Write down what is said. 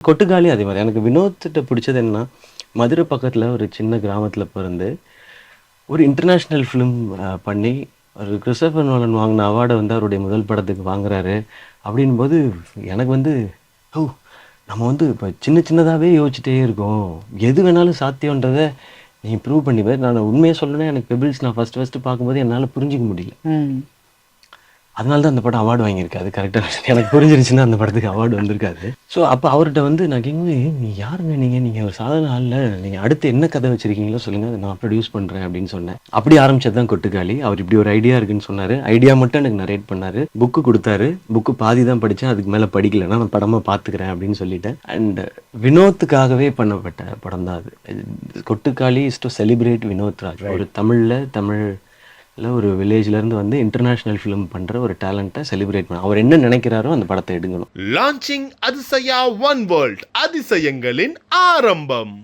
கொட்டுக்காளி அதே மாதிரி. எனக்கு வினோத்திட்ட பிடிச்சது என்னன்னா, மதுரை பக்கத்தில ஒரு சின்ன கிராமத்தில பிறந்து, ஒரு இன்டர்நேஷனல் ஃபிலிம் பண்ணி, ஒரு கிறிஸ்டோபர் நோலன் வாங்கின அவார்ட வந்து அவருடைய முதல் படத்துக்கு வாங்குறாரு. அப்படின்னும்போது எனக்கு வந்து, ஓ! நம்ம வந்து இப்ப சின்ன சின்னதாவே யோசிச்சுட்டே இருக்கோம். எது வேணாலும் சாத்தியம்ன்றத நீ ப்ரூவ் பண்ணிருவ. நான் உண்மைய சொல்லணும்னா எனக்கு பெபிள்ஸ் நான் ஃபர்ஸ்ட்டு பார்க்கும்போது என்னால புரிஞ்சுக்க முடியல. ம். அதனால தான் அந்த படம் அவார்ட் வாங்கியிருக்கு. அது கரெக்ட்டா எனக்கு புரிஞ்சிருச்சுன்னா அந்த படத்துக்கு அவார்ட் வந்திருக்காது. ஸோ அப்ப அவர்ட்ட வந்து நான் கேட்கும்போது, "நீ யாருங்க நீங்க? நீங்க ஒரு சாதாரண ஆள் இல்ல. நீங்க அடுத்து என்ன கதை வச்சிருக்கீங்களோ சொல்லுங்க. அத நான் ப்ரொடியூஸ் பண்றேன்" அப்படின்னு சொன்னேன். அப்படி ஆரம்பிச்சது தான் கொட்டுக்காளி. அவர் இப்படி ஒரு ஐடியா இருக்குன்னு சொன்னாரு. ஐடியா மட்டும் எனக்கு நரேட் பண்ணாரு. புக் குடுத்தாரு. புக் பாதி தான் படிச்சேன். அதுக்கு மேல படிக்கல. நான் படமா பார்த்துக்கிறேன் அப்படின்னு சொல்லிட்டேன். அண்ட் வினோத்துக்காகவே பண்ணப்பட்ட படம் தான் அது. Kottukkaali is to celebrate Vinod Raj. ஒரு தமிழ்ல ஒரு வில்லேஜ்லேருந்து வந்து இன்டர்நேஷனல் ஃபிலிம் பண்ணுற ஒரு டேலண்ட்டை செலிப்ரேட் பண்ண அவர் என்ன நினைக்கிறாரோ அந்த படத்தை எடுக்கணும். லான்ச்சிங் அதிசயா ஒன் வேர்ல்ட் அதிசயங்களின் ஆரம்பம்.